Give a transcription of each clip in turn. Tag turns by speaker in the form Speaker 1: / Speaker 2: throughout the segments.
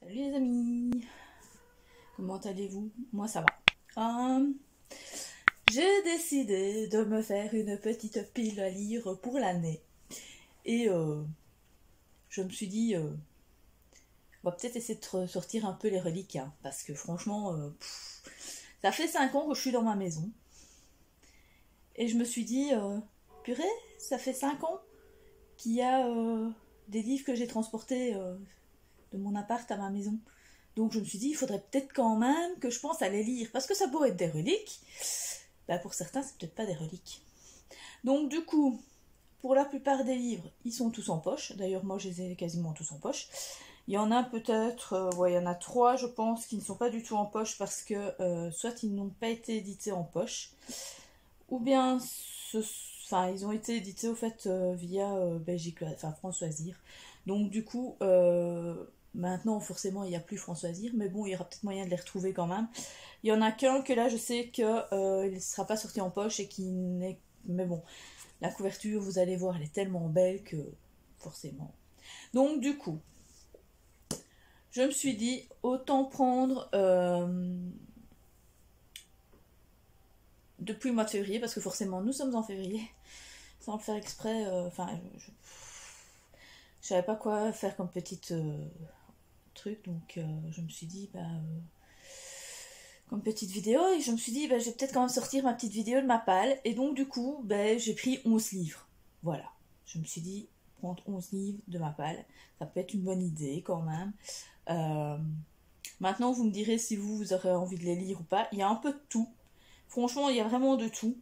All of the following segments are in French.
Speaker 1: Salut les amis, comment allez-vous? Moi ça va. J'ai décidé de me faire une petite pile à lire pour l'année. Et je me suis dit, on va peut-être essayer de sortir un peu les reliques, hein, parce que franchement, ça fait 5 ans que je suis dans ma maison. Et je me suis dit, purée, ça fait 5 ans qu'il y a des livres que j'ai transportés de mon appart à ma maison. Donc je me suis dit, il faudrait peut-être quand même que je pense à les lire, parce que ça pourrait être des reliques. Bah, pour certains, c'est peut-être pas des reliques. Donc du coup, pour la plupart des livres, ils sont tous en poche. D'ailleurs, moi, je les ai quasiment tous en poche. Il y en a peut-être, ouais, il y en a 3, je pense, qui ne sont pas du tout en poche parce que soit ils n'ont pas été édités en poche, ou bien ils ont été édités au fait via Belgique, enfin France Loisirs. Donc du coup, maintenant forcément il n'y a plus France Loisirs, mais bon, il y aura peut-être moyen de les retrouver quand même. Il y en a qu'un que là je sais que il ne sera pas sorti en poche et qui n'est... Mais bon, la couverture, vous allez voir, elle est tellement belle que forcément. Donc du coup, je me suis dit, autant prendre depuis le mois de février, parce que forcément nous sommes en février, sans le faire exprès, je savais pas quoi faire comme petite truc, donc je me suis dit, comme petite vidéo, et je me suis dit, je vais peut-être quand même sortir ma petite vidéo de ma palle, et donc du coup, j'ai pris 11 livres, voilà, je me suis dit, prendre 11 livres de ma palle, ça peut être une bonne idée quand même. Maintenant, vous me direz si vous aurez envie de les lire ou pas, il y a un peu de tout, franchement, il y a vraiment de tout,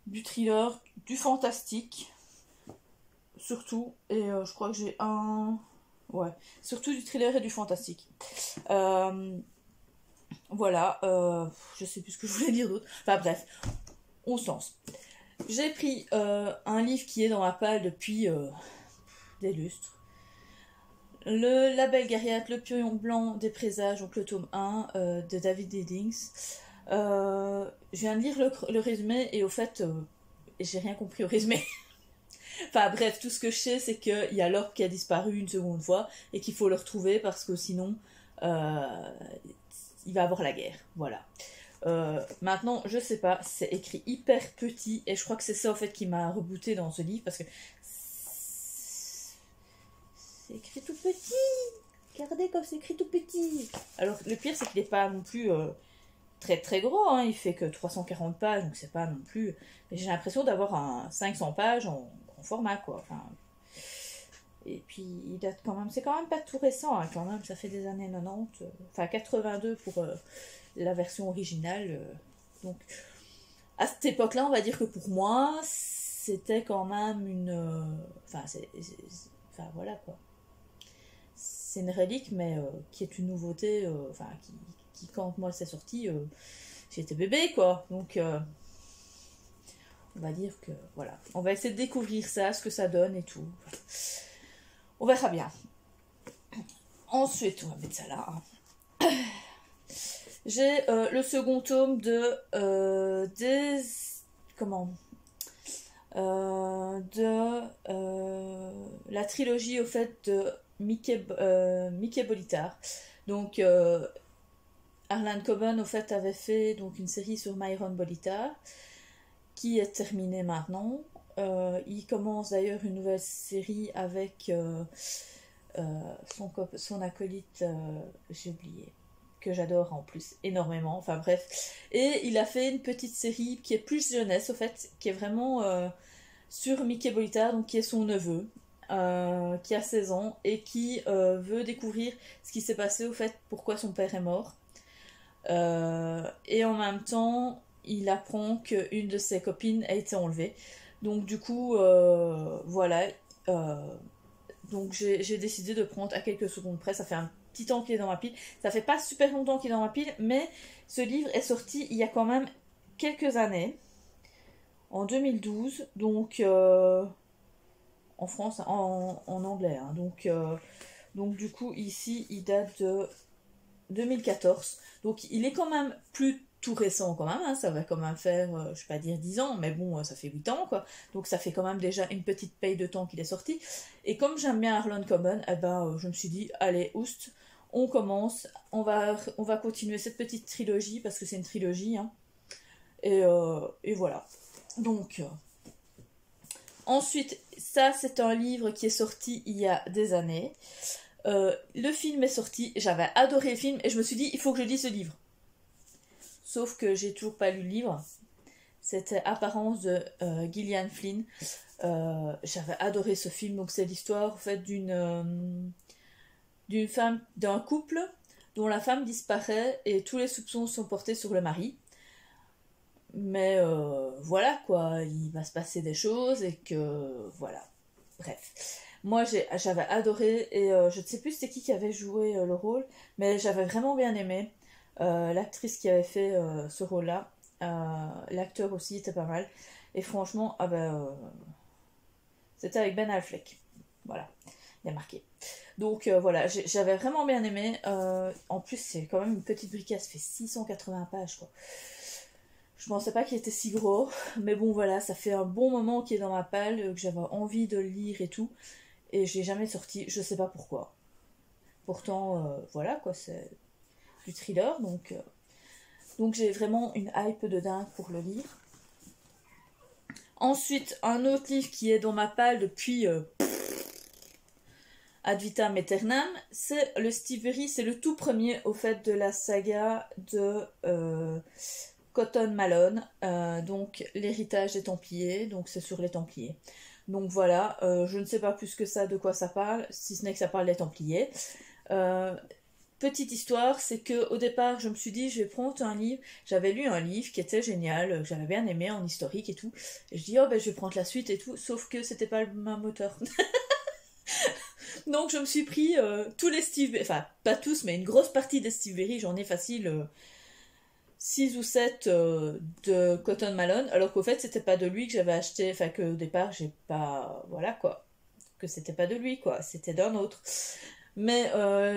Speaker 1: du thriller, du fantastique, surtout, et je crois que j'ai un... Ouais, surtout du thriller et du fantastique. Voilà, je sais plus ce que je voulais dire d'autre. Enfin bref, on se lance. J'ai pris un livre qui est dans ma palle depuis des lustres. La Belle Guériette, le Pion Blanc des Présages, donc le tome 1 de David Eddings. Je viens de lire le résumé et au fait, j'ai rien compris au résumé. Enfin bref, tout ce que je sais, c'est qu'il y a l'orbe qui a disparu une seconde fois et qu'il faut le retrouver parce que sinon, il va avoir la guerre. Voilà. Maintenant, je sais pas, c'est écrit hyper petit et je crois que c'est ça en fait qui m'a rebooté dans ce livre parce que c'est écrit tout petit. Regardez comme c'est écrit tout petit. Alors le pire, c'est qu'il n'est pas non plus très très gros, hein. Il fait que 340 pages, donc c'est pas non plus... Mais j'ai l'impression d'avoir un 500 pages en format, quoi. Enfin, et puis il date quand même, c'est quand même pas tout récent, hein, quand même, ça fait des années 90, enfin 82 pour la version originale. Donc à cette époque-là, on va dire que pour moi, c'était quand même une... Enfin voilà quoi. C'est une relique, mais qui est une nouveauté, qui quand moi c'est sorti, j'étais bébé quoi. Donc on va dire que voilà, on va essayer de découvrir ça, ce que ça donne et tout. On verra bien. Ensuite, on va mettre ça là. Hein. J'ai le second tome de la trilogie au fait de Mickey Bolitar. Donc Harlan Coben au fait avait fait donc une série sur Myron Bolitar qui est terminée maintenant. Il commence d'ailleurs une nouvelle série avec son acolyte, j'ai oublié, que j'adore en plus énormément, enfin bref. Et il a fait une petite série qui est plus jeunesse au fait, qui est vraiment sur Mickey Bolitar, donc qui est son neveu, qui a 16 ans et qui veut découvrir ce qui s'est passé au fait, pourquoi son père est mort. Et en même temps, il apprend qu'une de ses copines a été enlevée. Donc du coup, voilà. Donc j'ai décidé de prendre à quelques secondes près. Ça fait un petit temps qu'il est dans ma pile. Ça fait pas super longtemps qu'il est dans ma pile, mais ce livre est sorti il y a quand même quelques années. En 2012, donc en France, en anglais. Hein, donc du coup, ici, il date de 2014. Donc il est quand même plus tout récent quand même, hein, ça va quand même faire, je vais pas dire 10 ans, mais bon, ça fait 8 ans, quoi. Donc ça fait quand même déjà une petite paye de temps qu'il est sorti. Et comme j'aime bien Harlan Coben, eh ben, je me suis dit, allez, oust, on commence, on va continuer cette petite trilogie, parce que c'est une trilogie, hein. Et voilà. Donc, ensuite, ça c'est un livre qui est sorti il y a des années. Le film est sorti, j'avais adoré le film, et je me suis dit, il faut que je lise ce livre. Sauf que j'ai toujours pas lu le livre. C'était Apparence de Gillian Flynn. J'avais adoré ce film. Donc c'est l'histoire en fait d'une femme, d'un couple dont la femme disparaît et tous les soupçons sont portés sur le mari. Mais voilà quoi, il va se passer des choses et que voilà. Bref. Moi j'avais adoré et je ne sais plus c'était qui avait joué le rôle, mais j'avais vraiment bien aimé. L'actrice qui avait fait ce rôle-là, l'acteur aussi était pas mal. Et franchement, c'était avec Ben Affleck. Voilà, il y a marqué. Donc voilà, j'avais vraiment bien aimé. En plus, c'est quand même une petite briquette, ça fait 680 pages quoi. Je pensais pas qu'il était si gros, mais bon voilà, ça fait un bon moment qu'il est dans ma palle, que j'avais envie de le lire et tout. Et je l'ai jamais sorti, je sais pas pourquoi. Pourtant, voilà quoi, c'est du thriller, donc j'ai vraiment une hype de dingue pour le lire. Ensuite, un autre livre qui est dans ma palle depuis ad vitam aeternam, c'est le Steve Berry, c'est le tout premier au fait de la saga de Cotton Malone, donc l'héritage des Templiers, donc c'est sur les Templiers. Donc voilà, je ne sais pas plus que ça de quoi ça parle, si ce n'est que ça parle des Templiers. Petite histoire, c'est que au départ, je me suis dit, je vais prendre un livre. J'avais lu un livre qui était génial, que j'avais bien aimé en historique et tout. Et je dis, oh ben je vais prendre la suite et tout. Sauf que c'était pas le même auteur. Donc je me suis pris tous les Steve, enfin pas tous, mais une grosse partie des Steve Berry. J'en ai facile 6 ou 7 de Cotton Malone. Alors qu'au fait, c'était pas de lui que j'avais acheté. Enfin que au départ, j'ai pas, voilà quoi, que c'était pas de lui quoi, c'était d'un autre. Mais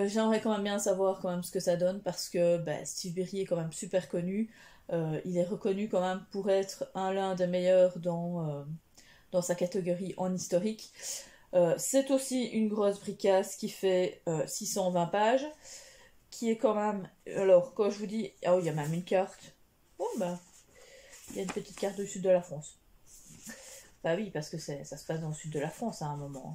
Speaker 1: j'aimerais quand même bien savoir quand même ce que ça donne parce que Steve Berry est quand même super connu. Il est reconnu quand même pour être l'un des meilleurs dans sa catégorie en historique. C'est aussi une grosse bricasse qui fait 620 pages, qui est quand même... Alors, quand je vous dis... Oh, il y a même une carte. Oh, il y a une petite carte du sud de la France. Bah oui, parce que ça se passe dans le sud de la France à un moment.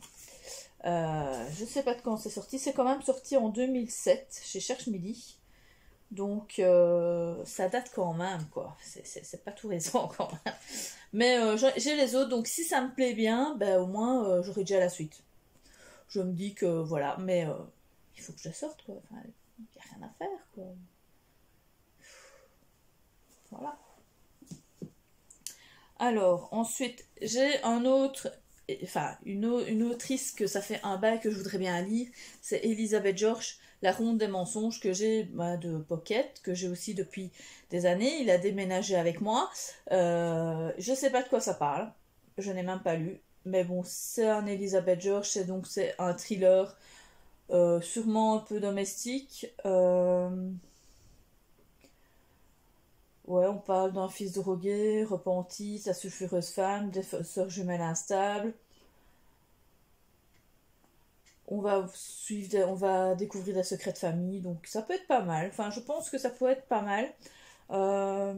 Speaker 1: Je sais pas de quand c'est sorti. C'est quand même sorti en 2007 chez Cherche Midi. Donc ça date quand même quoi. C'est pas tout récent quand même. Mais j'ai les autres. Donc si ça me plaît bien, au moins j'aurai déjà la suite. Je me dis que voilà. Mais il faut que je la sorte quoi. Enfin, il n'y a rien à faire quoi. Voilà. Alors ensuite j'ai un autre enfin une autrice que ça fait un bail que je voudrais bien lire, c'est Elizabeth George, La Ronde des mensonges, que j'ai de Pocket, que j'ai aussi depuis des années. Il a déménagé avec moi. Je sais pas de quoi ça parle, je n'ai même pas lu, mais bon, c'est un Elizabeth George, c'est un thriller, sûrement un peu domestique. Ouais, on parle d'un fils drogué, repenti, sa sulfureuse femme, des sœurs jumelles instables. On va découvrir des secrets de famille, donc ça peut être pas mal. Enfin, je pense que ça peut être pas mal. Euh,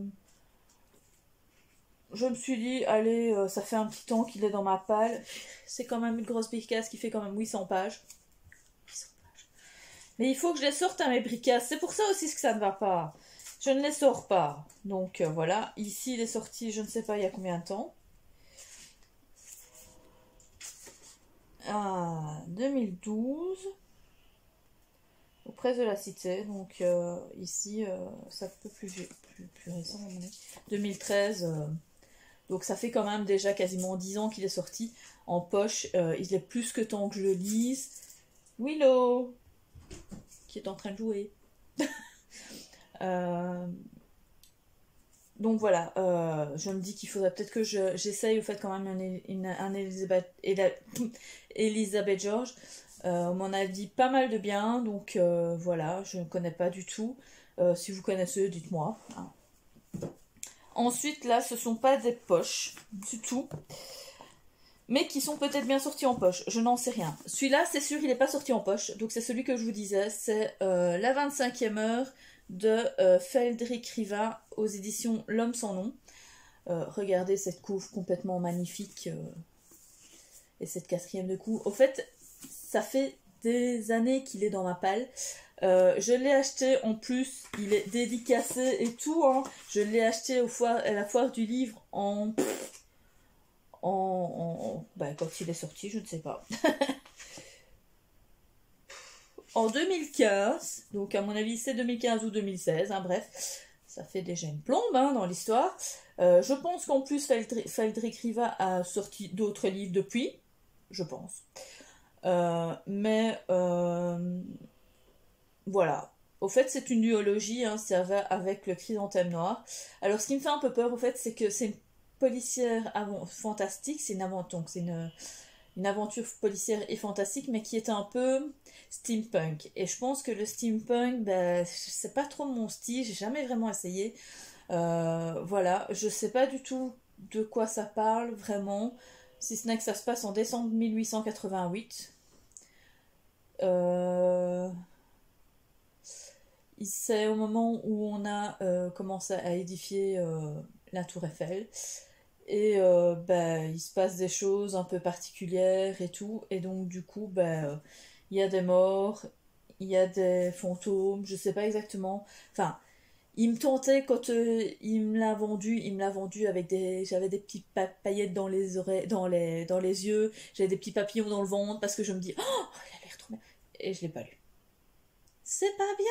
Speaker 1: je me suis dit, allez, ça fait un petit temps qu'il est dans ma palle. C'est quand même une grosse bricasse qui fait quand même 800 pages. 800 pages. Mais il faut que je les sorte à mes bricasses. C'est pour ça aussi que ça ne va pas. Je ne les sors pas. Donc voilà, ici il est sorti, je ne sais pas il y a combien de temps. 2012, auprès de la Cité. Donc ici, ça peut plus récent, 2013. Donc ça fait quand même déjà quasiment 10 ans qu'il est sorti en poche. Il est plus que temps que je le lise. Willow, qui est en train de jouer. Donc voilà, je me dis qu'il faudrait peut-être que j'essaye au fait quand même un Elizabeth George. On m'en a dit pas mal de bien, donc voilà, je ne connais pas du tout. Si vous connaissez, dites-moi. Hein. Ensuite, là, ce sont pas des poches du tout, mais qui sont peut-être bien sortis en poche. Je n'en sais rien. Celui-là, c'est sûr, il n'est pas sorti en poche. Donc, c'est celui que je vous disais. C'est la 25e heure de Feldrik Riva aux éditions L'Homme sans nom. Regardez cette couve complètement magnifique. Et cette 4e de couve. Au fait, ça fait des années qu'il est dans ma palle. Je l'ai acheté en plus, il est dédicacé et tout. Hein. Je l'ai acheté à la foire du livre quand il est sorti, je ne sais pas. En 2015, donc à mon avis c'est 2015 ou 2016, hein, bref, ça fait déjà une plombe hein, dans l'histoire. Je pense qu'en plus Feldrik Riva a sorti d'autres livres depuis, je pense. Voilà. Au fait, c'est une duologie, hein, ça va avec le chrysanthème noir. Alors, ce qui me fait un peu peur, au fait, c'est que c'est une policière fantastique, c'est une aventure policière et fantastique, mais qui est un peu steampunk. Et je pense que le steampunk, ben, c'est pas trop mon style, j'ai jamais vraiment essayé. Voilà, je sais pas du tout de quoi ça parle, vraiment, si ce n'est que ça se passe en décembre 1888. C'est au moment où on a commencé à édifier la tour Eiffel. Et il se passe des choses un peu particulières et tout. Et donc du coup, il y a des morts, il y a des fantômes, je sais pas exactement. Enfin, il me tentait quand il me l'a vendu avec j'avais des petites paillettes dans les oreilles, dans les yeux, j'avais des petits papillons dans le ventre parce que je me dis, oh, il a l'air trop bien. Et je l'ai pas lu. C'est pas bien,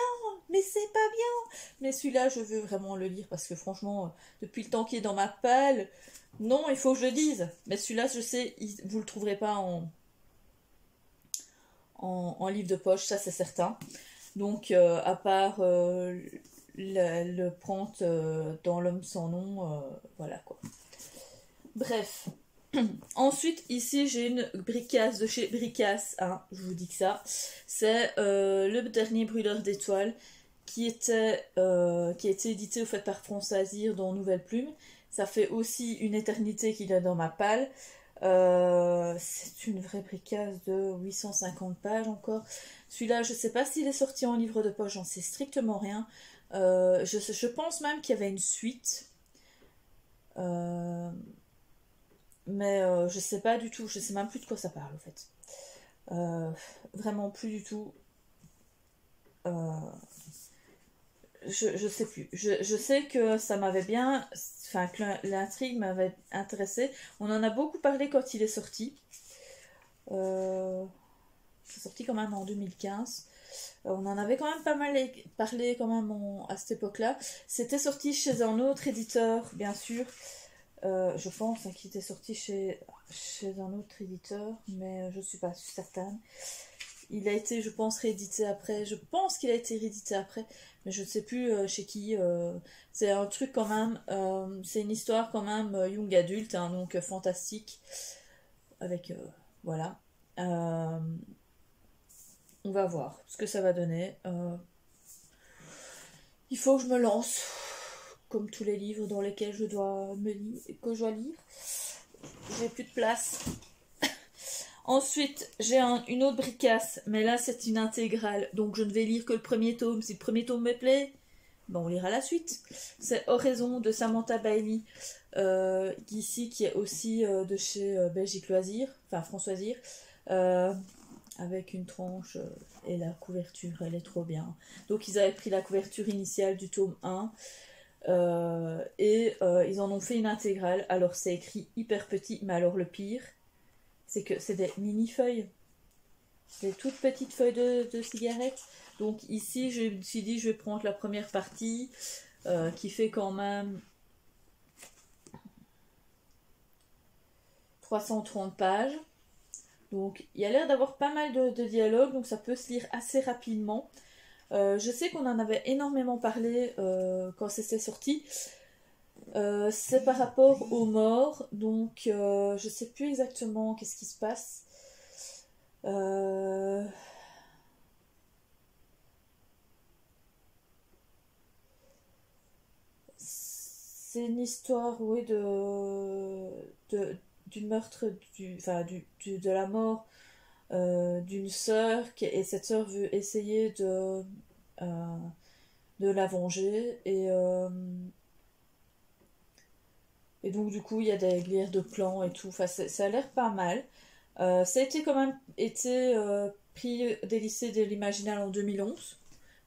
Speaker 1: mais c'est pas bien. Mais celui-là, je veux vraiment le lire parce que franchement, depuis le temps qu'il est dans ma palle, non, il faut que je le dise. Mais celui-là, je sais, vous le trouverez pas en livre de poche, ça c'est certain. Donc, à part le prendre dans L'Homme sans nom, voilà quoi. Bref. Ensuite, ici, j'ai une bricasse de chez Bricasse, hein, je vous dis que ça. C'est le dernier brûleur d'étoiles qui a été édité au fait par France Azir dans Nouvelle Plume. Ça fait aussi une éternité qu'il est dans ma palle. C'est une vraie bricasse de 850 pages encore. Celui-là, je sais pas s'il est sorti en livre de poche, j'en sais strictement rien. Je pense même qu'il y avait une suite. Mais je sais pas du tout, je sais même plus de quoi ça parle en fait. Vraiment plus du tout. Je sais plus. Je sais que ça m'avait bien. Enfin, que l'intrigue m'avait intéressée. On en a beaucoup parlé quand il est sorti. C'est sorti quand même en 2015. On en avait quand même pas mal parlé quand même à cette époque-là. C'était sorti chez un autre éditeur, bien sûr. Je pense qu'il était sorti chez un autre éditeur, mais je suis pas certaine. Il a été, je pense, réédité après. Je pense qu'il a été réédité après, mais je ne sais plus chez qui. C'est un truc quand même. C'est une histoire quand même young adulte, hein, donc fantastique. Avec voilà. On va voir ce que ça va donner. Il faut que je me lance, comme tous les livres dans lesquels je dois lire. J'ai plus de place. Ensuite, j'ai une autre bricasse, mais là c'est une intégrale, donc je ne vais lire que le premier tome. Si le premier tome me plaît, on lira la suite. C'est Oraison de Samantha Bailey, ici qui est aussi de chez Belgique Loisirs, enfin Françoisir, avec une tranche et la couverture, elle est trop bien. Donc ils avaient pris la couverture initiale du tome 1. Ils en ont fait une intégrale. Alors c'est écrit hyper petit, mais alors le pire, c'est que c'est des mini-feuilles. Des toutes petites feuilles de cigarettes. Donc ici, je me suis dit, je vais prendre la première partie, qui fait quand même 330 pages. Donc il y a l'air d'avoir pas mal de dialogues, donc ça peut se lire assez rapidement. Je sais qu'on en avait énormément parlé quand c'était sorti. C'est par rapport aux morts, donc je sais plus exactement qu'est-ce qui se passe. c'est une histoire, oui, du meurtre, de la mort d'une sœur, et cette sœur veut essayer euh, de la venger, et donc du coup il y a des guerres de clans et tout, enfin ça a l'air pas mal. Ça a été quand même été prix des lycées de l'Imaginal en 2011.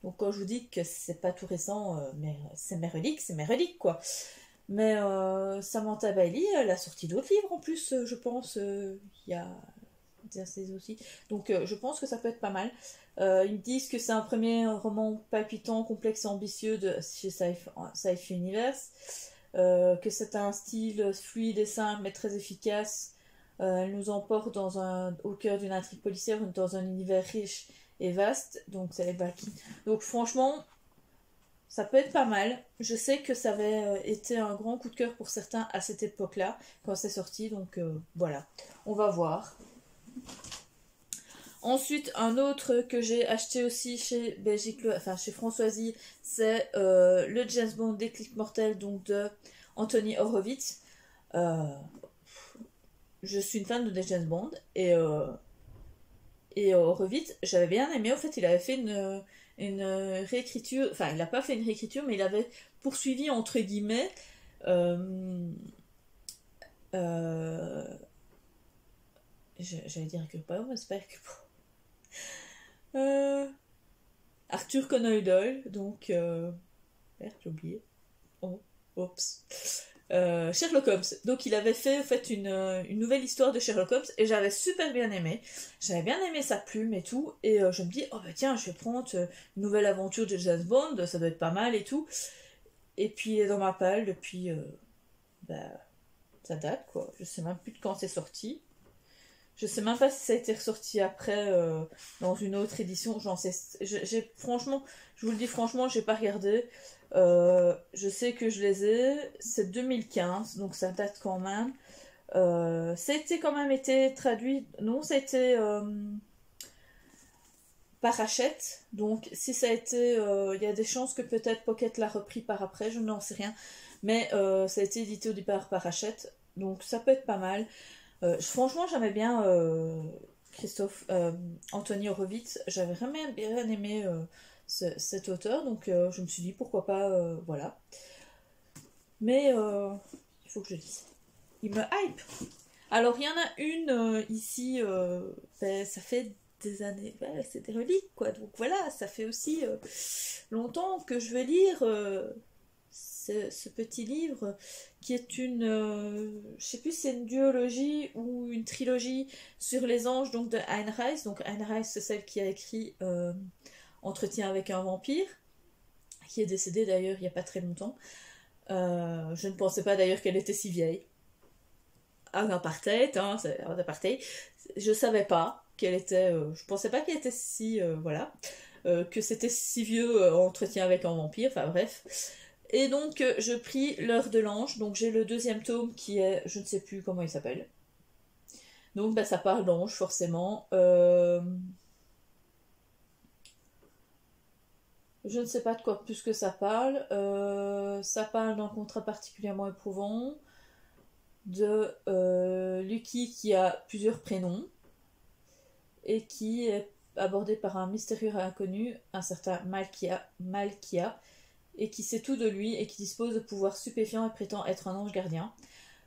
Speaker 1: Donc quand je vous dis que c'est pas tout récent, mais c'est mes reliques quoi. Mais Samantha Bailey, elle a sorti d'autres livres en plus, je pense. Il y a des aussi. Donc je pense que ça peut être pas mal. Ils me disent que c'est un premier roman palpitant, complexe et ambitieux de chez Sci-Fi Universe. Que c'est un style fluide et simple mais très efficace. Elle nous emporte au cœur d'une intrigue policière, dans un univers riche et vaste. Donc c'est les Balkans. Donc franchement, ça peut être pas mal. Je sais que ça avait été un grand coup de cœur pour certains à cette époque-là, quand c'est sorti. Donc voilà, on va voir. Ensuite, un autre que j'ai acheté aussi chez chez Françoisie, c'est le James Bond Déclic Mortel, donc de Anthony Horowitz. Je suis une fan de James Bond et Horowitz, j'avais bien aimé. En fait, il avait fait une réécriture, enfin, il n'a pas fait une réécriture, mais il avait poursuivi entre guillemets. J'allais dire que pas, mais c'est pas que Arthur Conan Doyle, donc merde, j'ai oublié. Oh, oups. Sherlock Holmes. Donc il avait fait en fait une nouvelle histoire de Sherlock Holmes et j'avais super bien aimé. J'avais bien aimé sa plume et tout. Et je me dis, oh bah tiens, je vais prendre une nouvelle aventure de James Bond, ça doit être pas mal et tout. Et puis il est dans ma palle depuis. Bah, ça date quoi. Je sais même plus de quand c'est sorti. Je sais même pas si ça a été ressorti après dans une autre édition. J'en sais. Franchement, je vous le dis franchement, j'ai pas regardé. Je sais que je les ai. C'est 2015, donc ça date quand même. Ça a été quand même été traduit. Non, ça a été par Hachette. Donc si ça a été, il y a des chances que peut-être Pocket l'a repris par après. Je n'en sais rien. Mais ça a été édité au départ par Hachette. Donc ça peut être pas mal. Franchement, j'aimais bien Anthony Horowitz. J'avais vraiment bien aimé cet auteur, donc je me suis dit pourquoi pas, voilà. Mais il faut que je dise. Il me hype. Alors, il y en a une ici, ça fait des années, c'est des reliques, quoi. Donc voilà, ça fait aussi longtemps que je vais lire ce petit livre qui est je sais plus si c'est une duologie ou une trilogie sur les anges donc de Anne Rice. Donc Anne Rice, c'est celle qui a écrit Entretien avec un vampire, qui est décédée d'ailleurs il n'y a pas très longtemps. Je ne pensais pas d'ailleurs qu'elle était si vieille. En apartheid, hein, en apartheid. Je savais pas qu'elle était. Je pensais pas qu'elle était si. Voilà. Que c'était si vieux Entretien avec un vampire, enfin bref. Et donc, je pris L'heure de l'ange. Donc, j'ai le deuxième tome qui est. Je ne sais plus comment il s'appelle. Donc, bah, ça parle d'ange, forcément. Je ne sais pas de quoi plus que ça parle. Ça parle d'un contrat particulièrement éprouvant. De Lucky qui a plusieurs prénoms. Et qui est abordé par un mystérieux inconnu, un certain Malkia, et qui sait tout de lui et qui dispose de pouvoirs stupéfiants et prétend être un ange gardien.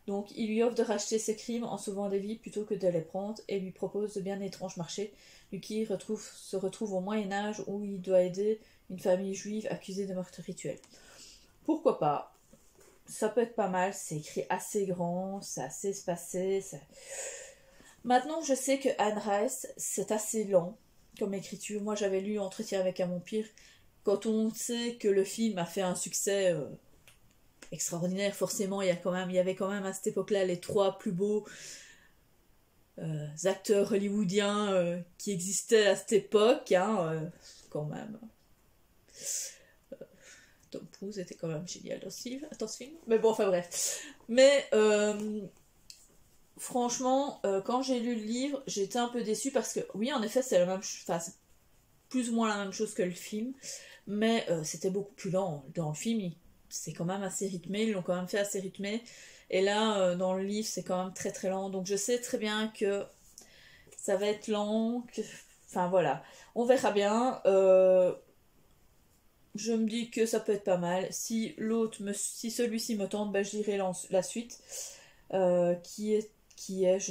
Speaker 1: Donc il lui offre de racheter ses crimes en sauvant des vies plutôt que de les prendre et lui propose de bien étranges marchés. Lucky se retrouve au Moyen-Âge où il doit aider une famille juive accusée de meurtre rituel. Pourquoi pas? Ça peut être pas mal, c'est écrit assez grand, c'est assez espacé. Maintenant, je sais que Anne Rice, c'est assez lent comme écriture. Moi, j'avais lu Entretien avec un vampire. Quand on sait que le film a fait un succès extraordinaire, forcément, il y avait quand même à cette époque-là les trois plus beaux acteurs hollywoodiens qui existaient à cette époque, hein, quand même. Tom Cruise était quand même génial dans ce film. Mais bon, enfin bref. Mais franchement, quand j'ai lu le livre, j'étais un peu déçue parce que, oui, en effet, c'est la même chose. Enfin, c'est plus ou moins la même chose que le film, mais c'était beaucoup plus lent. Dans le film, c'est quand même assez rythmé, ils l'ont quand même fait assez rythmé. Et là, dans le livre, c'est quand même très très lent. Donc je sais très bien que ça va être lent. Enfin voilà, on verra bien. Je me dis que ça peut être pas mal. Si celui-ci me tente, bah, je dirai la suite. Je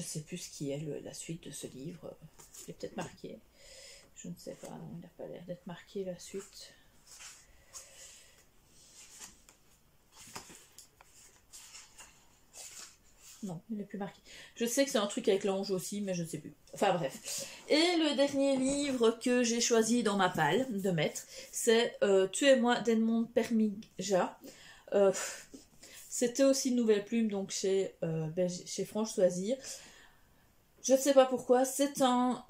Speaker 1: sais plus ce qui est la suite de ce livre. Je l'ai peut-être marqué. Je ne sais pas, non, il n'a pas l'air d'être marqué la suite. Non, il n'est plus marqué. Je sais que c'est un truc avec l'ange aussi, mais je ne sais plus. Enfin bref. Et le dernier livre que j'ai choisi dans ma palle de mettre, c'est Tu et moi d'Edmond Permija. C'était aussi une nouvelle plume, donc chez Franche Choisir. Je ne sais pas pourquoi, c'est un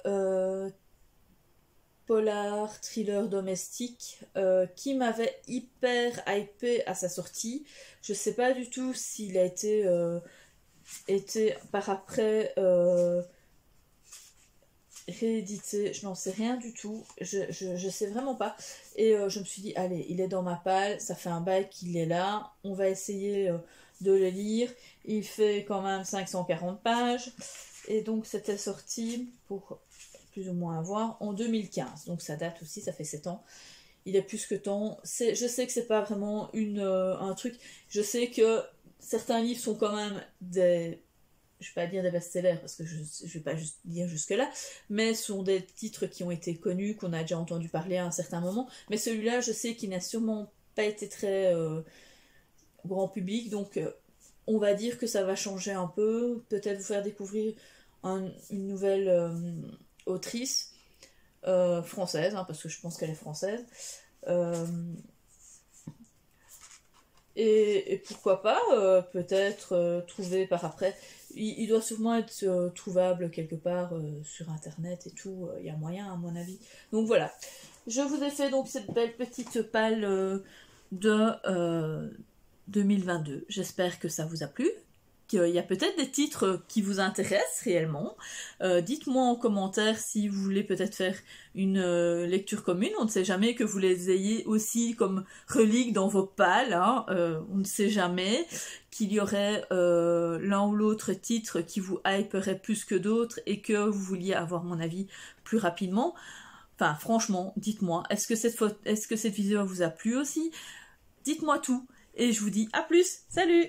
Speaker 1: polar thriller domestique qui m'avait hyper hypé à sa sortie. Je ne sais pas du tout s'il a été par après réédité, je n'en sais rien du tout, je sais vraiment pas. Et je me suis dit, allez, il est dans ma palle, ça fait un bail qu'il est là, on va essayer de le lire. Il fait quand même 540 pages, et donc c'était sorti pour plus ou moins avoir en 2015, donc ça date aussi, ça fait 7 ans. Il est plus que temps. Je sais que c'est pas vraiment un truc, je sais que certains livres sont quand même des... Je ne vais pas dire des best-sellers parce que je ne vais pas juste dire jusque-là, mais sont des titres qui ont été connus, qu'on a déjà entendu parler à un certain moment. Mais celui-là, je sais qu'il n'a sûrement pas été très grand public, donc on va dire que ça va changer un peu, peut-être vous faire découvrir une nouvelle autrice française, hein, parce que je pense qu'elle est française. Et pourquoi pas, peut-être trouver par après. Il doit sûrement être trouvable quelque part sur internet et tout. Il y a moyen, à mon avis. Donc voilà. Je vous ai fait donc cette belle petite palle de 2022. J'espère que ça vous a plu. Qu'il y a peut-être des titres qui vous intéressent réellement. Dites-moi en commentaire si vous voulez peut-être faire une lecture commune. On ne sait jamais que vous les ayez aussi comme reliques dans vos palles. Hein. On ne sait jamais qu'il y aurait l'un ou l'autre titre qui vous hyperait plus que d'autres et que vous vouliez avoir mon avis plus rapidement. Enfin, franchement, dites-moi, est-ce que cette vidéo vous a plu aussi? Dites-moi tout. Et je vous dis à plus. Salut!